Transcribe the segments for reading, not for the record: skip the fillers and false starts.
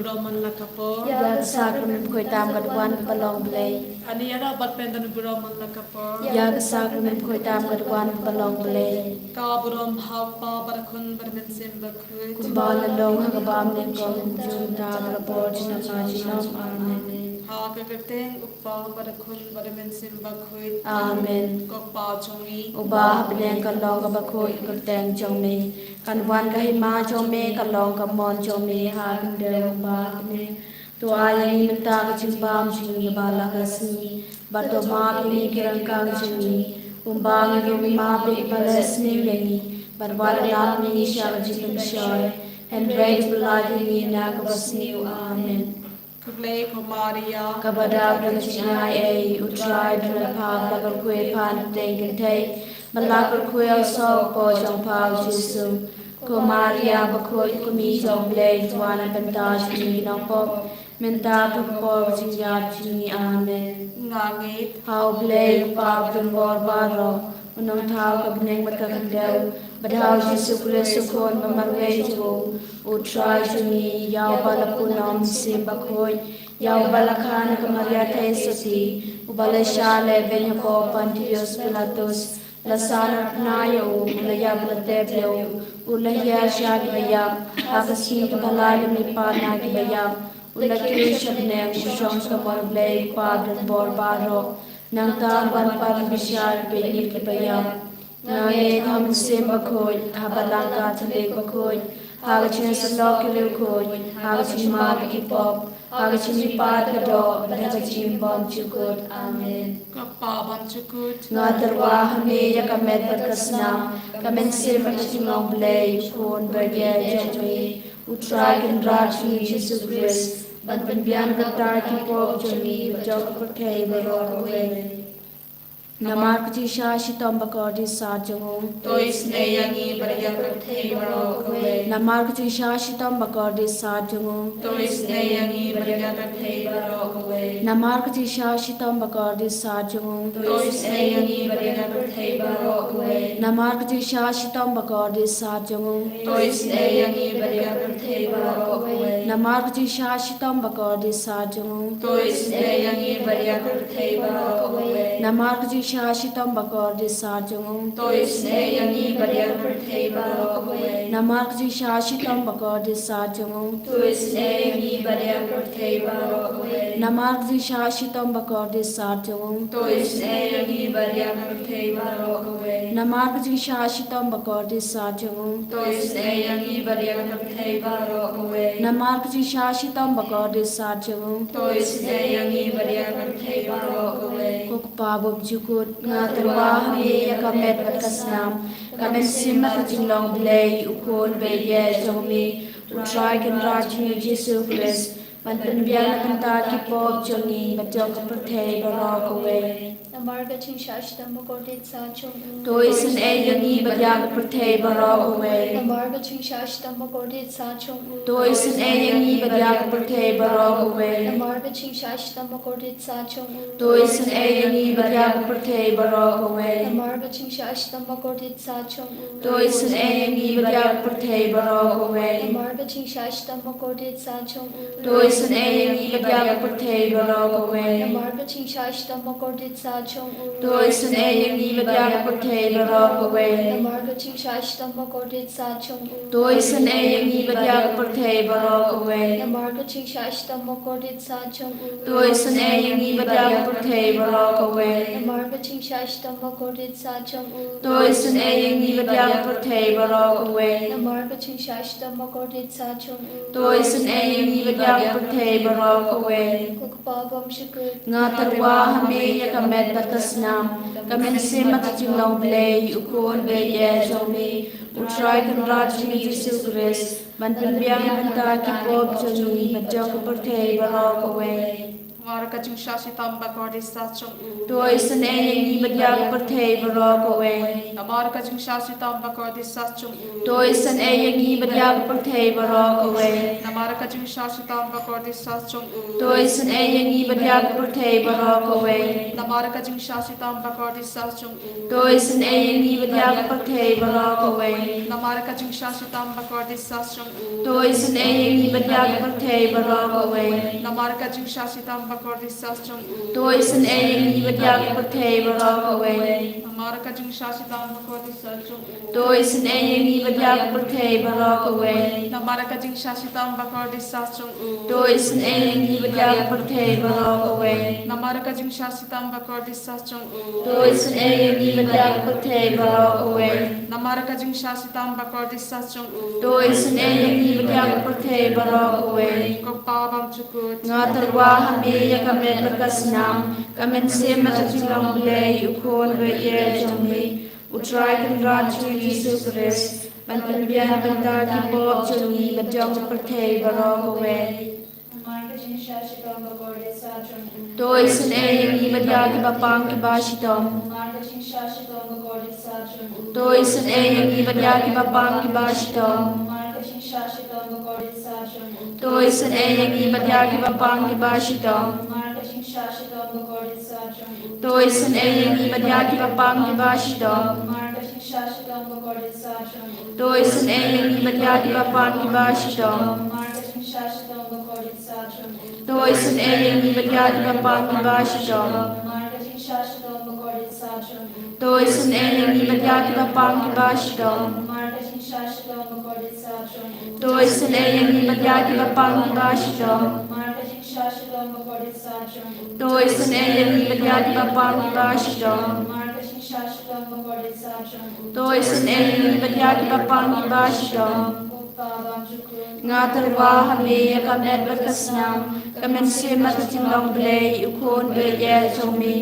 Buroman Lakapo, Ya Sacrament Koi Tam Gadwan Balong Blay, Aniara Batpendan Buroman Lakapo, Ya Sacrament Koi Tam Gadwan Balong Blay, Kaburom Hapa Barakun Barmensim Bakut, Kumbala Long Hagabam Nengkong Junta Baraport Najinom Amen. Hakakateng Upa Barakun Barmensim Bakut, Amen. Kokpa Chongi, Uba Hapneng Kalong Kabakoi Kuteng Chome, Kanwan Kahima Chome Kalong Kamon Chome Hakandel Uba Hapneng. Tuaya ni mentag jimbam jingi bala kasni, bato ma bini kirangkang jingi, umbang rumi ma bini balas ni lengi, barbara lam ni shal jikim shoy, and bread blood ni nakabasni. Amen. Kuble Komaria, Kabada Branchina A, Utrai Drapa, Bakal Kwe Pan Dengan Tay, Malakal Kwe So Po Jong Pao Jisu, Komaria Bakoi Kumi Jong Blade, Tuana Bantaj Jingi Pop, Menta Pop Jingyap Jingi. Amen. Ngangit, How Blade Pop the More Baro, Unong Tau Kabneng Bakakandel, Badao Jisu Kristu Kon Mamarwe Jo, Utrai Jingi, Yao Balapunam Simbakoi, Yau balakana kamaria tesoti, ubala shale venya ko Pontius Pilatus, lasana nayo, ulaya blateblo, ulaya shagaya, akasin kabalala mi pana gaya, ulaki shabne ushong kamarble padran borbaro, nang taban pan bishar benir kibaya, nange ham simbakoi, habalanga talik bakoi, hagachin salokil koi, hagachin magi pop. Hagachin pat kado, hagachin bom chukut. Amen. Kakpa Bam Chukut, Ngatarwa hame yakamet berkasnam, kamen sirma chingong blay, ukon berye jomwe, utragan rajni Jesus Christ, ban bian katar ki pop joni, bajok perkay barok away. Namar Katisha Shitom Bakodi Sajango, Tois Neyangi Bariakate Barok away, Namar Katisha Shitom Bakodi Sajango, Tois Neyangi Bariakate Barok away, Namar Katisha Shitom Bakodi Sajango, Tois Neyangi Bariakate Barok away, Namar Katisha Shitom Bakodi Sajango, Tois Neyangi Bariakate Barok away, Namar Katisha Shitom Bakodi Sajango, Tois Neyangi Bariakate Barok away, Namar Katisha Shitom Bakodi Sajango, Tois Neyangi Bariakate Barok away, Namar Katisha Shitom Bakodi Sajango, Tois Neyangi Bariakate Barok away, Namar Katisha Shitom Bakodi Sajango, Tois Neyangi Bariakate Barok away, Namar Katisha Shitom Bakodi Sajango, Tois Neyangi Bariakate Barok away, Namar Katisha Shitom Bakodi Sajango, Tois Neyangi Bariakate Barok away, Kokpabog Jukut, Ngatarwa Hame Yakamet Batkasnam, Kamen Simat Jinglong Blay, Ukon Beye Jongmi, Utragan Rajni Jesus Christ, Bantanbian Kanta Kipop Jongi, Batok Pertay Barok away. Namarga Chingsashtam Bakordit Sachung. Tois and Ayangi Badyak Pertay Barok away. Namarga Chingsashtam Bakordit Sachung. Tois and Ayangi Badyak Pertay Barok away. Namarga Chingsashtam Bakordit Sachung. Tois and Ayangi Badyak Pertay Barok away. Namarga Chingsashtam Bakordit Sachung. Tois and Ayangi Badyak Pertay Barok away. Namarga Chingsashtam Bakordit Sachung. Tois and Ayangi Badyak Pertay Barok away. Namarga Chingsashtam Bakordit Sachung. Tois and Ayangi Badyak Pertay Barok away. Namarga Chingsashtam Bakordit Sachung. Tois and Ayangi Badyak Pertay Barok away. Namarga Chingsashtam Bakordit Sachung. Tois and Ayangi Badyak Pertay Barok away. Namarga Chingsashtam Bakordit Sachung. Tois and Ayangi Badyak Pertay Barok away. Namarga Chingsashtam Bakordit Sachung. Tois and Ayangi Badyak Pertay Barok away. Kukpabam Shukut. Ngatarwa Hame Yakamet Batasnam, Kamen Simat Jinglong Blay, Ukon Beye Jomi, Utragan Rajni Jesus Christ, Bantanbian Kanta Kipop Jongi, Batok Pertay Barok away. Mara ka jing shashi tamba kordi sachong u. Toi san e yangi badyak perthei barok away. Namara ka jing shashi tamba kordi sachong u. Toi san e yangi badyak perthei barok away. Namara ka jing shashi tamba kordi sachong u. Toi san e yangi badyak perthei barok away. Namara ka jing shashi tamba kordi sachong u. Toi san e yangi badyak perthei barok away. Namara ka jing shashi tamba kordi sachong u. Toi san e yangi badyak perthei barok away. Namara ka jing shashi tamba kordi sachong u. Toi san e yangi badyak perthei barok away. Namara ka jing shashi tamba kordi sachong u. Toi san e yangi badyak perthei barok away. Namara ka jing shashi tamba kordi sachong u. Toi san e yangi badyak perthei barok away. Namara ka jing shashi tamba kordi sachong u. Toi san e yangi badyak perthei barok away. Namara ka jing shashi tamba kordi sachong u. Toi san e yangi badyak perthei barok away. Kok pabam chukut. Nga tarwa hami ya kamet lakasnam kamen sema Jingisynei-blei ukon ve ye jomi utrai kan ratu Jesus Christ ban bian banda ki bob jomi badjong perthei barok away. Toi san e yangi badyak bapang ki bashitom. Toi san e yangi badyak bapang ki bashitom. Toi san e yangi badyak bapang ki bashitom. Toi san e yangi badyak bapang ki bashitom. Toi san e yangi badyak bapang ki bashitom. Toi san e yangi badyak bapang ki bashitom. Toi san e yangi badyak bapang ki bashitom. Toi san e yangi badyak bapang ki bashitom. Toi san e yangi badyak bapang ki bashitom. Toi san e yangi badyak bapang ki bashitom. Nga tarwa hami ya kamet lakasnam kamen sema Jingisynei-blei ukon ve ye jomi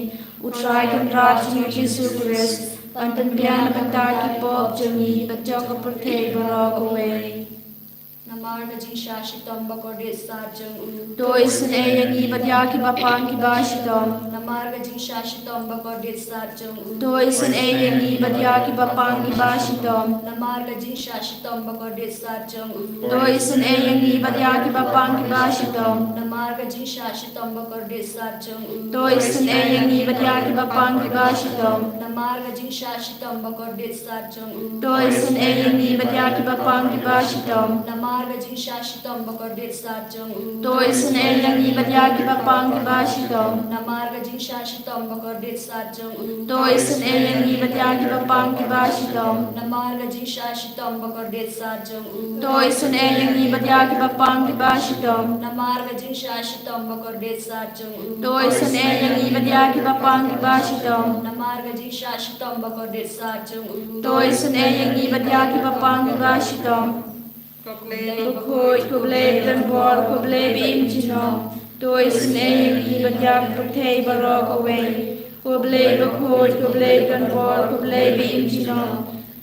utrai kan ratu Jesus Christ ban bian banda ki bob jomi badjong perthei barok away. Namara ka jing shashi tamba kordi sachong u. Toi san e yangi badyak bapang ki bashitom. Namara ka jing shashi tamba kordi sachong u. Toi san e yangi badyak bapang ki bashitom. Namara ka jing shashi tamba kordi sachong u. Toi san e yangi badyak bapang ki bashitom. Namara ka jing shashi tamba kordi sachong u. Toi san e yangi badyak bapang ki bashitom. Namara ka jing shashi tamba kordi sachong u. Toi san e yangi badyak bapang ki bashitom. Namara ka jing shashi tamba kordi sachong u. Toi san e yangi badyak bapang ki bashitom. Namara ka jing shashi tamba kordi sachong u. Toi san e yangi badyak bapang ki bashitom. Namara ka jing shashi tamba kordi sachong u. Toi san e yangi badyak bapang ki bashitom. Namara ka jing shashi tamba kordi sachong u. Toi san e yangi badyak bapang ki bashitom. Namara ka jing shashi tamba kordi sachong u. Toi san e yangi badyak bapang ki bashitom. Bukhoi kublei dan bor kublei bim jinom. Toi san e yangi badyak perthei barok away. Kublei bukhoi kublei dan bor kublei bim jinom.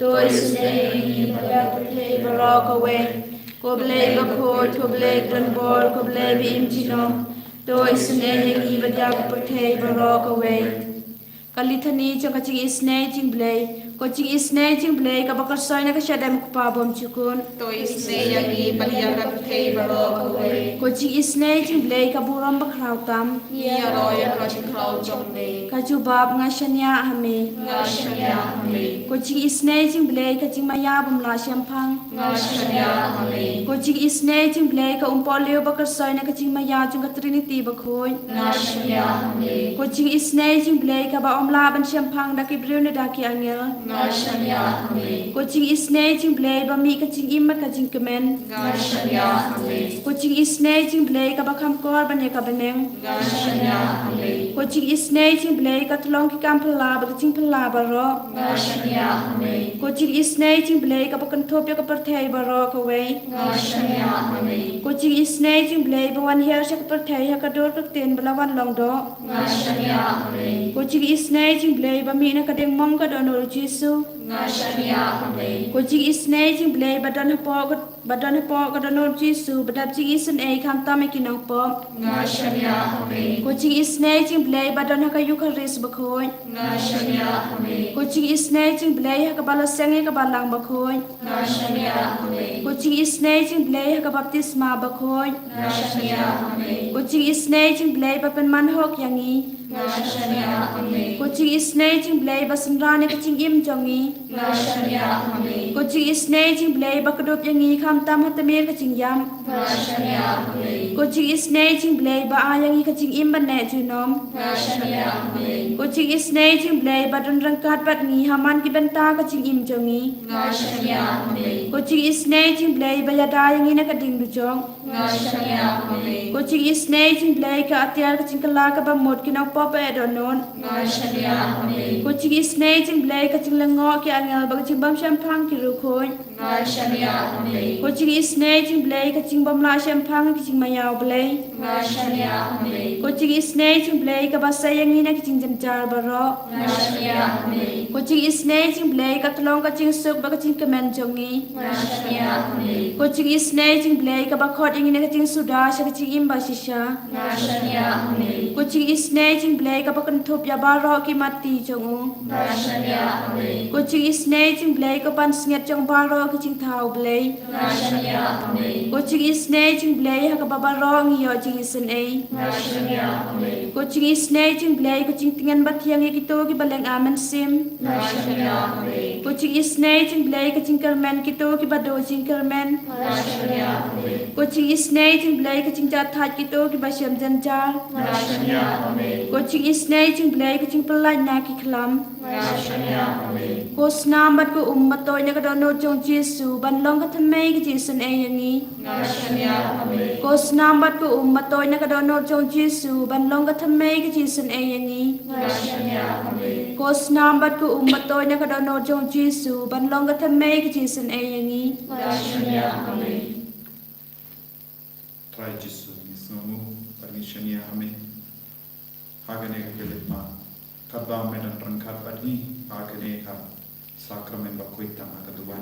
Toi san e yangi badyak perthei barok away. Kublei bukhoi kublei dan bor kublei bim jinom. Toi san e yangi badyak perthei barok away. Kalithani chang ka Jingisynei-blei ko Jingisynei-blei ka bakal soina ka syadam ko pabom chukun. Toi snei yangi paliya ka thei barok away. Ko Jingisynei-blei ka buram bakrautam. Ni aroya ka chikrau jomne. Ka jubab nga syanya hame. Nga shanya hame. Ko Jingisynei-blei ka jingmayabum la syampang. Nga shanya hame. Ko Jingisynei-blei ka umpolio bakal soina ka jingmaya chung ka Trinity bakhoy. Nga shanya hame. Ko Jingisynei-blei ka ba laban syampang daki briune daki angel. Nga shanya hame. Ko Jingisynei-blei ba mi ka jingima ka jingkemen. Nga shanya hame. Ko Jingisynei-blei ka bakam kor banya ka beneng. Nga shanya hame. Ko Jingisynei-blei ka tulong ki kampela ba ka jingpela ba ro. Nga shanya hame. Ko Jingisynei-blei ka bakan topya ka thei barok away. Ngashania Ame. Kuching isnei jing blei bawan her shak per thei hakador per ten belawan long do. Ngashania Ame. Kuching isnei jing blei bami na kadeng mong kadonor Jesu. Ngashania Ame. Kuching isnei jing blei badan hapo kadonor Jesu badap jing isen ei kam tame kinang po. Ngashania Ame. Kuching isnei jing blei badan hakayuk haris bakhoy. Ngashania Ame. Kuching isnei jing blei hakabala senge kabalang bakhoy. Ngashania Ame. Kuching isnei jing blei hakabaptisma bakhoy. Ngashania Ame. Kuching isnei jing blei bapen manhok yangi. Ngashania Ame. Kuching isnei jing blei basenrane kuching im jongi. Ngashania Ame. Kuching isnei jing blei bakadop yangi kam tam hatamir kuching yam. Ngashania Ame. Kuching isnei jing blei ba ayangi kuching im bane junom. Ngashania Ame. Kuching isnei jing blei badun rangkat bat ngi haman ki benta kuching im jongi. Ngashania Ame. Kuching isnei jing blei bayada yangi na kading dujong. Ngashania Ame. Kuching isnei jing blei ka atiar kuching kala ka bamot kinang popa edonon. Ngashania Ame. Kuching isnei jing blei kuching lengo ki angel ba kuching bam shampang ki rukhoy. Ngashania Ame. Kuching isnei jing blei kuching bam la shampang kuching mayaw blei. Ngashania Ame. Kuching isnei jing blei ka basay yangi na kuching janjar baro. Ngashania Ame. Kuching isnei jing blei ka tulong kuching sup ba kuching kemen jongi. Ngashania Ame. Kuching isnei jing blei ka bakhot yangi na kuching suda sha kuching imba shisha. Ngashania Ame. Kuching isnei jing blei ka pakentup ya baro ki mati jongu. Ngashania Ame. Kuching isnei jing blei ka pan snget jong baro kuching thau blei. Ngashania Ame. Kuching isnei jing blei ha ka babaro ngiyo Jingisynei. Ngashania Ame. Kuching isnei jing blei kuching tingan bathiang kito ki baleng amen sim. Ngashania Ame. Kuching isnei jing blei kuching kermen kito ki bado jing kermen. Ngashania Ame. Kuching isnei jing blei kuching jathat kito ki basyam janjar. Ngashania Ame. Kuching isnei jing blei kuching pelai na ki klam. Ngashania Ame. Kos nambat ko ummatoy na kadono jong Jesu banlong ka thamay ki Jingisynei yangi. Ngashania Ame. Kos nambat ko ummatoy na kadono jong Jesu banlong ka thamay ki Jingisynei yangi. Ngashania Ame. Kos nambat ko ummatoy na kadono jong Jesu banlong ka thamay ki Jingisynei yangi. Ngashania Ame. Try Jesu nisnomu permissionia Ame. Hagane kelitma kadba medan rangkat badni hagane ka sakramen bakuita makaduan.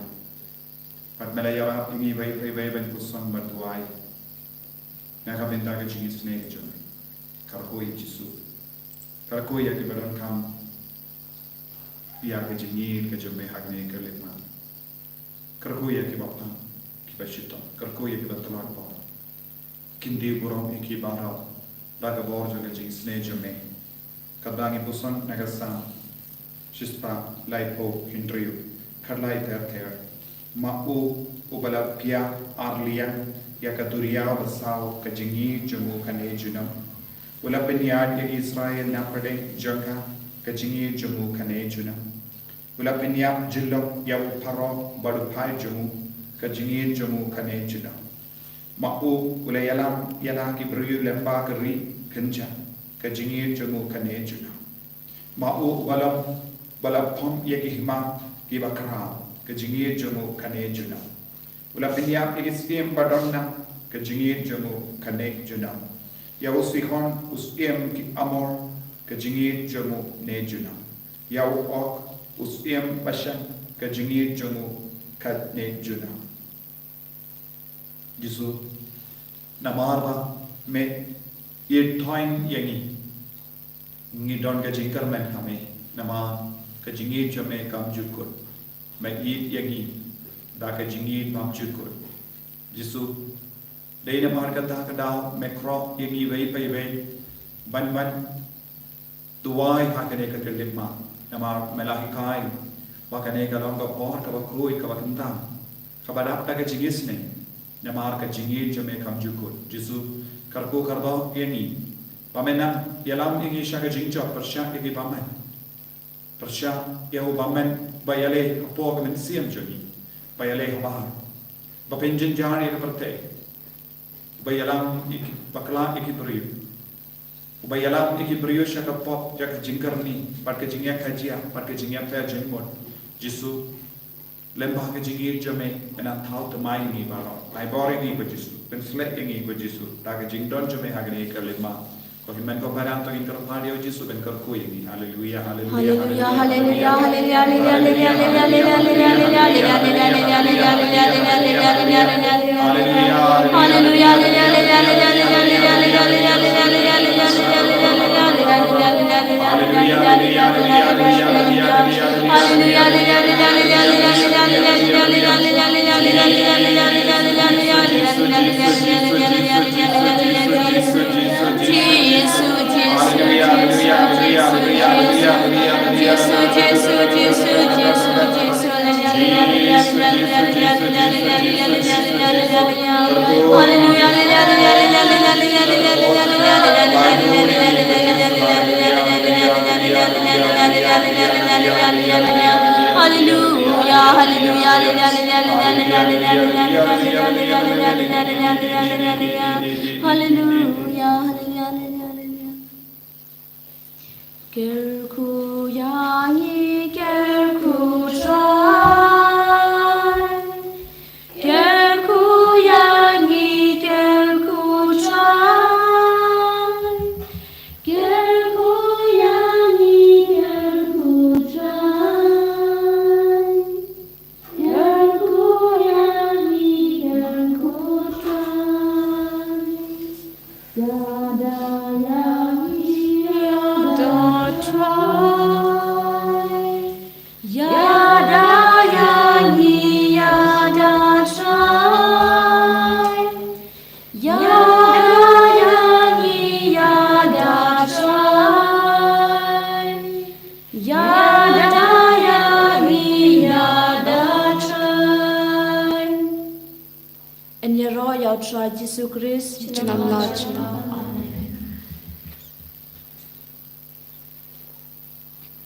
Pat melayara ini vai ben pusan berduai. Naka benda ke Jingisynei jom. Karkoi Jesu. Karkoi ya ke badan kam. Biar ke jingir ke jome hagane kelitma. Karkoi ya ke bapa ki bashita. Karkoi ya ke batalan pa. Kindi burong iki barau. Daga borjo ke Jingisynei jome. Kadbangi pusan nagasa. Shispa laipo hindriu. Karlai ter. Ma'u ubala pia arlian ya kaduria basau ka jingi jumu kane junam ula penyad ya Israel na pade jangka ka jingi jumu kane junam ula penyad jillo ya uparo badu pai jumu ka jingi jumu kane junam ma'u ula yala ki briyu lemba kari kenja ka jingi jumu kane junam ma'u bala pom ya ki hima ki bakra ke jingir jomu kane juna ula pinyap igisiem badonna ke jingir jomu kane juna ya usikon usiem ki amor ke jingir jomu ne juna ya ok usiem bashan ke jingir jomu kane juna Jesu namarba me ye toin yangi ngidon ke jingkar men kame nama ke jingir jome kam jukut Ma'id yagi daka jingit mam chukur Jesu Dana markata kada mekro yagi vai pai vai ban tuai hakane ka kelima namar melahikai bakane ka longa por ka bakoi ka bakanta ka badap ka Jingisynei namar ka jingit jame kam jukur Jesu karko kardo yeni pamena yalam ingi shaka jingcho persya yagi pamen persya yahu pamen bayale apo ka siam joni bayale bahar bapinjin jani ka perte bayalam iki bakla iki brio bayalam iki brio shaka pop jak jingkarni par ka jingya khajia par ka jingya pa jengmon Jesu lembah ke jingir jome enan thau temai ni baro ai boring ni bejisu pen slek ni bejisu ta ke jingdon jome hagni ke lema ko himen ko barang to inter padio jisu ben kor kui ni haleluya haleluya haleluya haleluya Gerku yangi gerku try, gerku yangi gerku try, gerku yangi gerku try, gerku yangi gerku try, yada yangi yada try, yada yangi yada try, yada yangi yada try, yada yangi yada try. En je roi jou try Jesus Christ, je naam laat je naam.